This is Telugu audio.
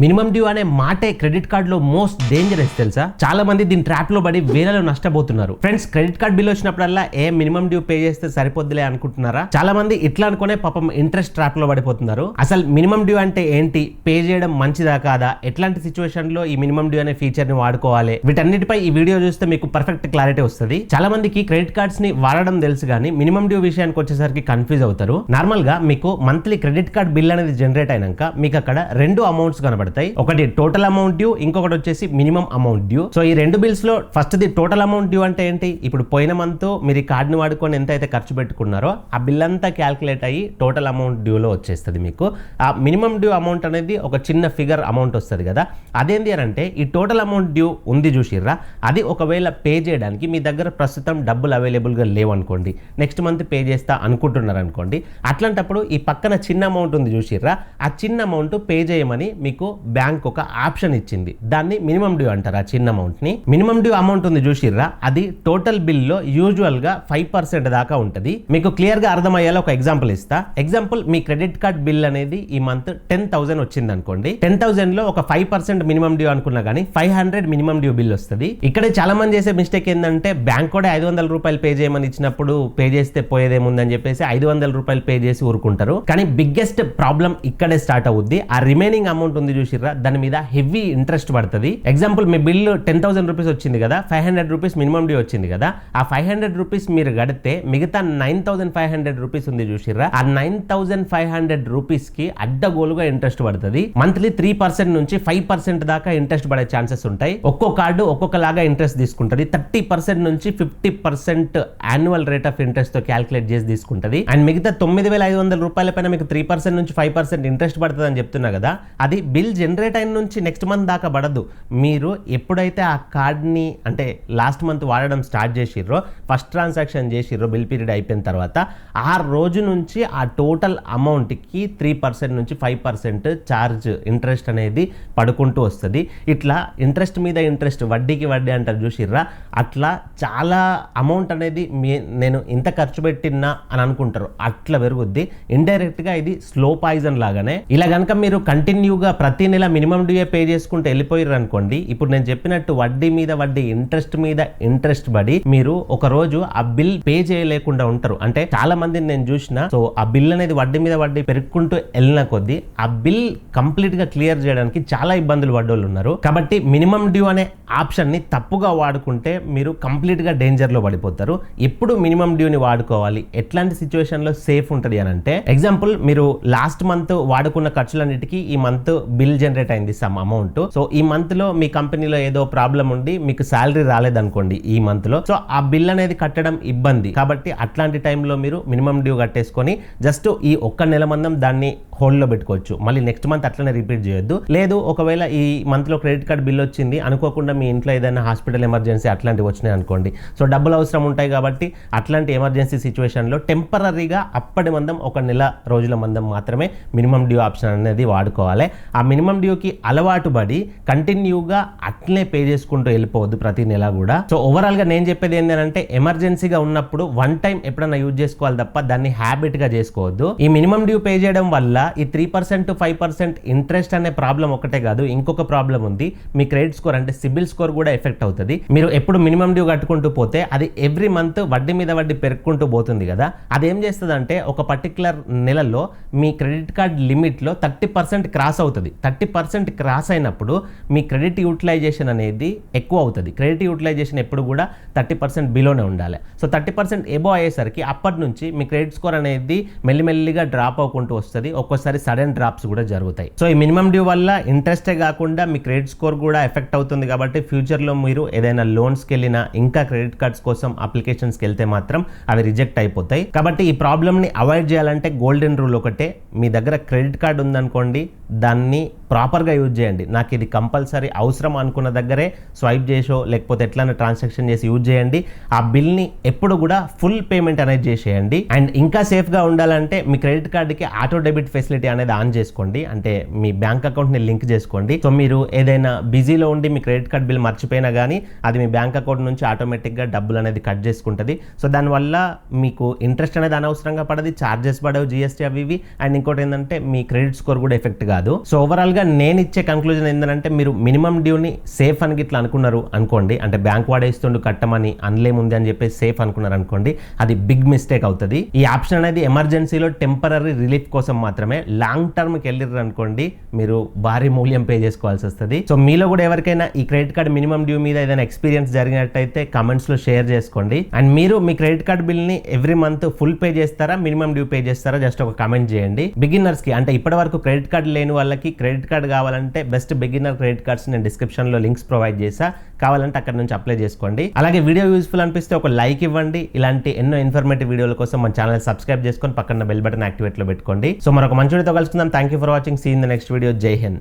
మినిమం డ్యూ అనే మాటే క్రెడిట్ కార్డ్ లో మోస్ట్ డేంజరస్ తెలుసా. చాలా మంది దీని ట్రాప్ లో పడి వేలలో నష్టపోతున్నారు. ఫ్రెండ్స్, క్రెడిట్ కార్డ్ బిల్ వచ్చినప్పుడల్లా మినిమం డ్యూ పే చేస్తే సరిపోద్దులే అనుకుంటున్నారా? చాలా మంది ఇట్లా అనుకునే పాపం ఇంట్రెస్ట్ ట్రాప్ లో పడిపోతున్నారు. అసలు మినిమం డ్యూ అంటే ఏంటి, పే చేయడం మంచిదా కాదా, ఎట్లాంటి సిచ్యువేషన్ లో ఈ మినిమం డ్యూ అనే ఫీచర్ ని వాడుకోవాలి, వీటన్నిటిపై ఈ వీడియో చూస్తే మీకు పర్ఫెక్ట్ క్లారిటీ వస్తుంది. చాలా మందికి క్రెడిట్ కార్డ్స్ ని వాడడం తెలుసు కానీ మినిమం డ్యూ విషయానికి వచ్చేసరికి కన్ఫ్యూజ్ అవుతారు. నార్మల్ గా మీకు మంత్లీ క్రెడిట్ కార్డ్ బిల్ అనేది జనరేట్ అయినాక మీకు అక్కడ రెండు అమౌంట్స్ కనబడతాయి. ఒకటి టోటల్ అమౌంట్ డ్యూ, ఇంకొకటి వచ్చేసి మినిమం అమౌంట్ డ్యూ. సో ఈ రెండు బిల్స్ లో first the total amount due అంటే ఏంటి, ఇప్పుడు పోయిన మంత్ మీరు ఈ కార్డ్ ని వాడుకొని ఎంత అయితే ఖర్చు పెట్టుకున్నారో ఆ బిల్ అంతా క్యాల్కులేట్ అయ్యి టోటల్ అమౌంట్ డ్యూ లో వచ్చేస్తుంది. మీకు ఆ మినిమం డ్యూ అమౌంట్ అనేది ఒక చిన్న ఫిగర్ అమౌంట్ వస్తుంది కదా. అదేంటి అని అంటే ఈ టోటల్ అమౌంట్ డ్యూ ఉంది చూసిర్రా, అది ఒకవేళ పే చేయడానికి మీ దగ్గర ప్రస్తుతం డబ్బులు అవైలబుల్ గా లేవనుకోండి, నెక్స్ట్ మంత్ పే చేస్తా అనుకుంటున్నారు అనుకోండి, అట్లాంటప్పుడు ఈ పక్కన చిన్న అమౌంట్ ఉంది చూసిర్రా, ఆ చిన్న అమౌంట్ పే చేయమని మీకు బ్యాంక్ ఒక ఆప్షన్ ఇచ్చింది. దాన్ని మినిమం డ్యూ అంటారు. ఆ చిన్న అమౌంట్ ని మినిమం డ్యూ అమౌంట్ ఉంది చూసిర్రా, అది టోటల్ బిల్ లో యూజువల్ గా 5% దాకా ఉంటది. మీకు క్లియర్ గా అర్థమయ్యేలా ఒక ఎగ్జాంపుల్ ఇస్తా. ఎగ్జాంపుల్, మీ క్రెడిట్ కార్డ్ బిల్ అనేది ఈ మంత్ 10,000 వచ్చింది అనుకోండి. 10,000 లో ఒక 5% మినిమం డ్యూ అనుకున్నా గానీ 500 మినిమం డ్యూ బిల్ వస్తుంది. ఇక్కడే చాలా మంది చేసే మిస్టేక్ ఏంటంటే బ్యాంక్ కూడా 500 రూపాయలు పే చేయమని ఇచ్చినప్పుడు పే చేస్తే పోయేదేముందని చెప్పేసి 500 రూపాయలు పే చేసి ఊరుకుంటారు. కానీ బిగ్గెస్ట్ ప్రాబ్లం ఇక్కడే స్టార్ట్ అవుద్ది. ఆ రిమైనింగ్ అమౌంట్ ఉంది చూసిర్రా, దాని మీద హెవీ ఇంట్రెస్ట్ పడుతుంది. ఎగ్జాంపుల్, మీ బిల్ 10,000 రూపీస్ వచ్చింది కదా, 500 రూపీస్ మినిమం డ్యూ వచ్చింది కదా, ఆ 500 రూపీస్ మీరు గడితే మిగతా 9,500 రూపీస్ ఉంది చూసిర్రా, ఆ 9,500 రూపీస్ కి అడ్డగోలుగా ఇంట్రెస్ట్ పడుతుంది. మంత్లీ 3% నుంచి 5% దాకా ఇంట్రెస్ట్ పడే ఛాన్సెస్ ఉంటాయి. ఒక్కో కార్డు ఒక్కొక్కలాగా ఇంట్రెస్ట్ తీసుకుంటది. 30% నుంచి 50% యాన్యువల్ రేట్ ఆఫ్ ఇంట్రెస్ట్ తో క్యాల్కులేట్ చేసి తీసుకుంటది. అండ్ మిగతా 9,500 రూపాయల పైన మీకు 3% నుంచి 5% ఇంట్రెస్ట్ పడుతుంది అని చెప్తున్నా కదా, అది బిల్ జనరేట్ అయిన నుంచి నెక్స్ట్ మంత్ దాకా పడదు. మీరు ఎప్పుడైతే ఆ కార్డ్ని అంటే లాస్ట్ మంత్ వాడడం స్టార్ట్ చేసిర్రో, ఫస్ట్ ట్రాన్సాక్షన్ చేసిర్రో బిల్ పీరియడ్ అయిపోయిన తర్వాత, ఆ రోజు నుంచి ఆ టోటల్ అమౌంట్కి 3% నుంచి 5% ఛార్జ్ ఇంట్రెస్ట్ అనేది పడుకుంటూ వస్తుంది. ఇట్లా ఇంట్రెస్ట్ మీద ఇంట్రెస్ట్, వడ్డీకి వడ్డీ అంటారు చూసిర్రా, అట్లా చాలా అమౌంట్ అనేది నేను ఇంత ఖర్చు పెట్టినా అని అనుకుంటారు, అట్లా పెరుగుద్ది. ఇండైరెక్ట్గా ఇది స్లో పాయిజన్ లాగానే. ఇలా కనుక మీరు కంటిన్యూగా ప్రతి నెల మినిమం డ్యూ పే చేసుకుంటూ వెళ్ళిపోయారు అనుకోండి, ఇప్పుడు నేను చెప్పినట్టు వడ్డీ మీద వడ్డీ, ఇంట్రెస్ట్ మీద ఇంట్రెస్ట్ పడి మీరు ఒక రోజు ఆ బిల్ పే చేయలేకుండా ఉంటారు. అంటే చాలా మందిని నేను చూసిన, సో ఆ బిల్ అనేది వడ్డీ మీద వడ్డీ పెరుగుకుంటూ వెళ్ళిన కొద్దీ ఆ బిల్ కంప్లీట్ గా క్లియర్ చేయడానికి చాలా ఇబ్బందులు పడ్డోళ్ళు ఉన్నారు. కాబట్టి మినిమం డ్యూ అనే ఆప్షన్ ని తప్పుగా వాడుకుంటే మీరు కంప్లీట్ గా డేంజర్ లో పడిపోతారు. ఎప్పుడు మినిమం డ్యూని వాడుకోవాలి, ఎట్లాంటి సిచ్యువేషన్ లో సేఫ్ ఉంటుంది అని అంటే, ఎగ్జాంపుల్, మీరు లాస్ట్ మంత్ వాడుకున్న ఖర్చులన్నిటికీ ఈ మంత్ బిల్ జనరేట్ అయింది సమ్ అమౌంట్. సో ఈ మంత్ లో మీ కంపెనీలో ఏదో ప్రాబ్లం ఉండి మీకు శాలరీ రాలేదనుకోండి ఈ మంత్ లో, సో ఆ బిల్ అనేది కట్టడం ఇబ్బంది. కాబట్టి అట్లాంటి టైంలో మీరు మినిమం డ్యూ కట్టేసుకొని జస్ట్ ఈ ఒక్క నెల మందం దాన్ని హోల్డ్ లో పెట్టుకోవచ్చు. మళ్ళీ నెక్స్ట్ మంత్ అట్లనే రిపీట్ చేయొద్దు. లేదు, ఒకవేళ ఈ మంత్ లో క్రెడిట్ కార్డ్ బిల్ వచ్చింది, అనుకోకుండా మీ ఇంట్లో ఏదైనా హాస్పిటల్ ఎమర్జెన్సీ అట్లాంటివి వచ్చినాయి అనుకోండి, సో డబ్బులు అవసరం ఉంటాయి కాబట్టి అట్లాంటి ఎమర్జెన్సీ సిచ్యువేషన్ లో టెంపరీగా అప్పటి మందం ఒక నెల రోజుల మందం మాత్రమే మినిమం డ్యూ ఆప్షన్ అనేది వాడుకోవాలి. ఆ మినిమం డ్యూకి అలవాటు పడి కంటిన్యూగా అట్లనే పే చేసుకుంటూ వెళ్ళిపోవద్దు ప్రతి నెల కూడా. సో ఓవరాల్ గా నేను చెప్పేది ఏంటంటే, ఎమర్జెన్సీగా ఉన్నప్పుడు వన్ టైం ఎప్పుడైనా యూజ్ చేసుకోవాలి తప్ప దాన్ని హ్యాబిట్ గా చేసుకోవద్దు. ఈ మినిమం డ్యూ పే చేయడం వల్ల ఈ 3% to 5% ఇంట్రెస్ట్ అనే ప్రాబ్లం ఒకటే కాదు, ఇంకొక ప్రాబ్లం ఉంది. మీ క్రెడిట్ స్కోర్ అంటే సిబిల్ స్కోర్ కూడా ఎఫెక్ట్ అవుతుంది. మీరు ఎప్పుడు మినిమం డ్యూ కట్టుకుంటూ పోతే అది ఎవ్రీ మంత్ వడ్డీ మీద వడ్డీ పెరుగుకుంటూ పోతుంది కదా, అదేం చేస్తుంది అంటే ఒక పర్టికులర్ నెలలో మీ క్రెడిట్ కార్డ్ లిమిట్ లో 30% క్రాస్ అవుతుంది. 30% క్రాస్ అయినప్పుడు మీ క్రెడిట్ యూటిలైజేషన్ అనేది ఎక్కువ అవుతుంది. క్రెడిట్ యూటిలైజేషన్ ఎప్పుడు కూడా 30% బిలోనే ఉండాలి. సో 30% ఎబో అయ్యేసరికి అప్పటి నుంచి మీ క్రెడిట్ స్కోర్ అనేది మెల్లిమెల్లిగా డ్రాప్ అవ్వకుంటూ వస్తుంది. ఒక్కోసారి సడన్ డ్రాప్స్ కూడా జరుగుతాయి. సో ఈ మినిమం డ్యూ వల్ల ఇంట్రెస్టే కాకుండా మీ క్రెడిట్ స్కోర్ కూడా ఎఫెక్ట్ అవుతుంది. కాబట్టి ఫ్యూచర్లో మీరు ఏదైనా లోన్స్కి వెళ్ళినా, ఇంకా క్రెడిట్ కార్డ్స్ కోసం అప్లికేషన్స్కి వెళ్తే మాత్రం అవి రిజెక్ట్ అయిపోతాయి. కాబట్టి ఈ ప్రాబ్లమ్ని అవాయిడ్ చేయాలంటే గోల్డెన్ రూల్ ఒకటే, మీ దగ్గర క్రెడిట్ కార్డ్ ఉందనుకోండి, దాన్ని ప్రాపర్గా యూజ్ చేయండి. నాకు ఇది కంపల్సరీ అవసరం అనుకున్న దగ్గరే స్వైప్ చేసో లేకపోతే ఎట్లైనా ట్రాన్సాక్షన్ చేసి యూజ్ చేయండి. ఆ బిల్ని ఎప్పుడు కూడా ఫుల్ పేమెంట్ అనేది చేసేయండి. అండ్ ఇంకా సేఫ్గా ఉండాలంటే మీ క్రెడిట్ కార్డుకి ఆటో డెబిట్ ఫెసిలిటీ అనేది ఆన్ చేసుకోండి. అంటే మీ బ్యాంక్ అకౌంట్ని లింక్ చేసుకోండి. సో మీరు ఏదైనా బిజీలో ఉండి మీ క్రెడిట్ కార్డ్ బిల్ మర్చిపోయినా కానీ అది మీ బ్యాంక్ అకౌంట్ నుంచి ఆటోమేటిక్గా డబ్బులు అనేది కట్ చేసుకుంటుంది. సో దానివల్ల మీకు ఇంట్రెస్ట్ అనేది అనవసరంగా పడది, ఛార్జెస్ పడవు, జిఎస్టీ అవి ఇవి. అండ్ ఇంకోటి ఏంటంటే మీ క్రెడిట్ స్కోర్ కూడా ఎఫెక్ట్ కాదు. సో ఓవరాల్గా దీంట్లో నేను ఇచ్చే కంక్లూజన్ ఏంటంటే మీరు మినిమం డ్యూని సేఫ్ అని ఇట్లా అనుకున్నారు అనుకోండి, అంటే బ్యాంక్ వాడేస్తుండు కట్టమని అనలేముంది అని చెప్పి సేఫ్ అనుకున్నారు అనుకోండి, అది బిగ్ మిస్టేక్ అవుతుంది. ఈ ఆప్షన్ అనేది ఎమర్జెన్సీలో టెంపరీ రిలీఫ్ కోసం మాత్రమే. లాంగ్ టర్మ్కి వెళ్ళిర్రు అనుకోండి మీరు భారీ మూల్యం పే చేసుకోవాల్సి వస్తుంది. సో మీలో కూడా ఎవరికైనా ఈ క్రెడిట్ కార్డ్ మినిమం డ్యూ మీద ఏదైనా ఎక్స్పీరియన్స్ జరిగినట్టయితే కమెంట్స్ లో షేర్ చేసుకోండి. అండ్ మీరు మీ క్రెడిట్ కార్డ్ బిల్ ని ఎవ్రీ మంత్ ఫుల్ పే చేస్తారా, మినిమం డ్యూ పే చేస్తారా, జస్ట్ ఒక కమెంట్ చేయండి. బిగినర్స్ కి, అంటే ఇప్పటి వరకు క్రెడిట్ కార్డ్ లేని వాళ్ళకి క్రెడిట్ కార్డ్ కావాలంటే బెస్ట్ బిగినర్ క్రెడిట్ కార్డ్స్ నేను డిస్క్రిప్షన్ లో లింక్స్ ప్రొవైడ్ చేసా, కావాలంటే అక్కడ నుంచి అప్లై చేసుకోండి. అలాగే వీడియో యూస్ఫుల్ అనిపిస్తే ఒక లైక్ ఇవ్వండి. ఇలాంటి ఎన్నో ఇన్ఫర్మేటివ్ వీడియోల కోసం మన ఛానల్ సబ్స్క్రైబ్ చేసుకొని పక్కన బెల్ బటన్ యాక్టివేట్ లో పెట్టుకోండి. సో మరొక మంచి వీడియోతో కలుసుకుందాం. Thank you for watching. See in the next video. జై హింద్.